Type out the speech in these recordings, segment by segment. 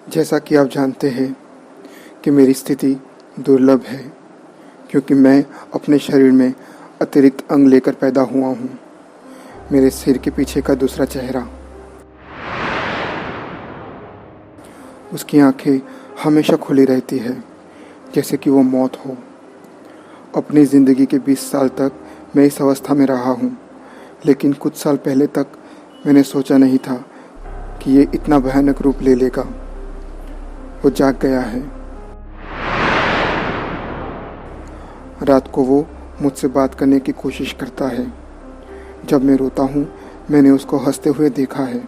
जैसा कि आप जानते हैं कि मेरी स्थिति दुर्लभ है, क्योंकि मैं अपने शरीर में अतिरिक्त अंग लेकर पैदा हुआ हूँ। मेरे सिर के पीछे का दूसरा चेहरा, उसकी आंखें हमेशा खुली रहती है, जैसे कि वो मौत हो। अपनी ज़िंदगी के 20 साल तक मैं इस अवस्था में रहा हूँ, लेकिन कुछ साल पहले तक मैंने सोचा नहीं था कि ये इतना भयानक रूप ले लेगा। वो जाग गया है। रात को वो मुझसे बात करने की कोशिश करता है। जब मैं रोता हूँ, मैंने उसको हंसते हुए देखा है।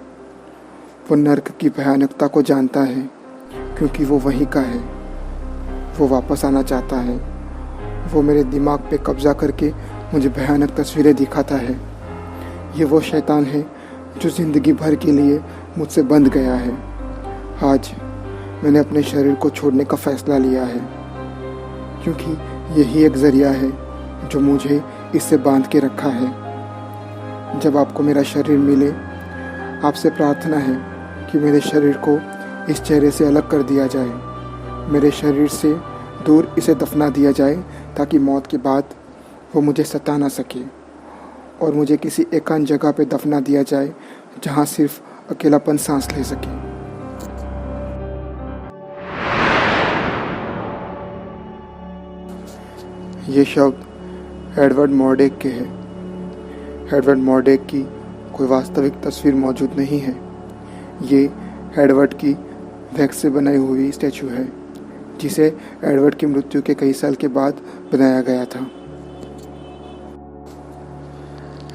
वो नर्क की भयानकता को जानता है, क्योंकि वो वहीं का है। वो वापस आना चाहता है। वो मेरे दिमाग पे कब्जा करके मुझे भयानक तस्वीरें दिखाता है। ये वो शैतान है जो ज़िंदगी भर के लिए मुझसे बंध गया है। आज मैंने अपने शरीर को छोड़ने का फ़ैसला लिया है, क्योंकि यही एक ज़रिया है जो मुझे इससे बांध के रखा है। जब आपको मेरा शरीर मिले, आपसे प्रार्थना है कि मेरे शरीर को इस चेहरे से अलग कर दिया जाए। मेरे शरीर से दूर इसे दफना दिया जाए, ताकि मौत के बाद वो मुझे सता ना सके, और मुझे किसी एकांत जगह पे दफना दिया जाए जहाँ सिर्फ अकेलापन सांस ले सके। ये शब्द एडवर्ड मॉर्डेक के हैं। एडवर्ड मॉर्डेक की कोई वास्तविक तस्वीर मौजूद नहीं है। ये एडवर्ड की वैक्स से बनाई हुई स्टैचू है, जिसे एडवर्ड की मृत्यु के कई साल के बाद बनाया गया था।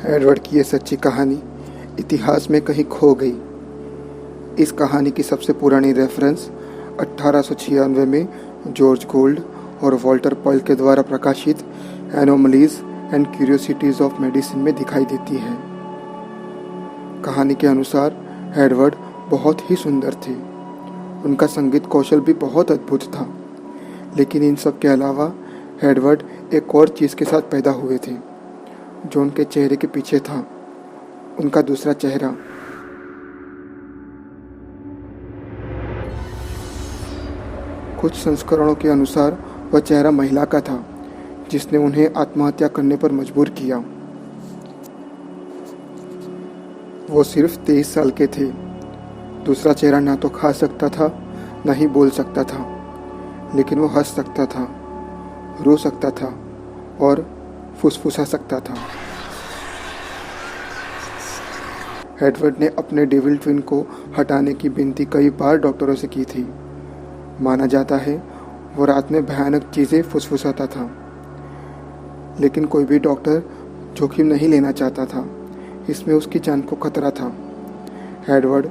एडवर्ड की ये सच्ची कहानी इतिहास में कहीं खो गई। इस कहानी की सबसे पुरानी रेफरेंस 1896 में जॉर्ज गोल्ड और वॉल्टर पॉयल के द्वारा प्रकाशित anomalies and curiosities of medicine में दिखाई देती है। कहानी के अनुसार एडवर्ड बहुत ही सुंदर थे। उनका संगीत कौशल भी बहुत अद्भुत था। लेकिन इन सब के अलावा एडवर्ड एक और चीज़ के साथ पैदा हुए थे, जो उनके चेहरे के पीछे था, उनका दूसरा चेहरा। कुछ संस्करणों के अनुसार वह चेहरा महिला का था, जिसने उन्हें आत्महत्या करने पर मजबूर किया। वो सिर्फ 23 साल के थे। दूसरा चेहरा ना तो खा सकता था, ना ही बोल सकता था, लेकिन वो हंस सकता था, रो सकता था और फुसफुसा सकता था। एडवर्ड ने अपने डेविल ट्विन को हटाने की विनती कई बार डॉक्टरों से की थी। माना जाता है वो रात में भयानक चीज़ें फुसफुसाता था, लेकिन कोई भी डॉक्टर जोखिम नहीं लेना चाहता था। इसमें उसकी जान को खतरा था। एडवर्ड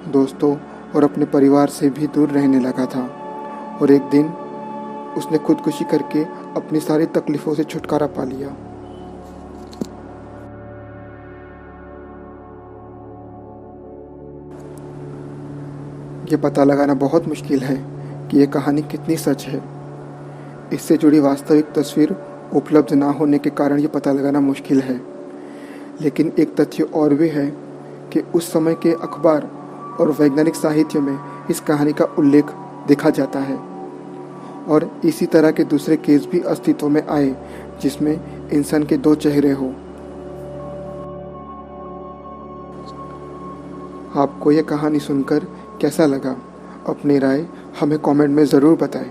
दोस्तों और अपने परिवार से भी दूर रहने लगा था, और एक दिन उसने खुदकुशी करके अपनी सारी तकलीफ़ों से छुटकारा पा लिया। ये पता लगाना बहुत मुश्किल है कि यह कहानी कितनी सच है। इससे जुड़ी वास्तविक तस्वीर उपलब्ध ना होने के कारण ये पता लगाना मुश्किल है। लेकिन एक तथ्य और भी है कि उस समय के अखबार और वैज्ञानिक साहित्य में इस कहानी का उल्लेख देखा जाता है, और इसी तरह के दूसरे केस भी अस्तित्व में आए जिसमें इंसान के 2 चेहरे हो। आपको यह कहानी सुनकर कैसा लगा? अपनी राय हमें कमेंट में ज़रूर बताएं।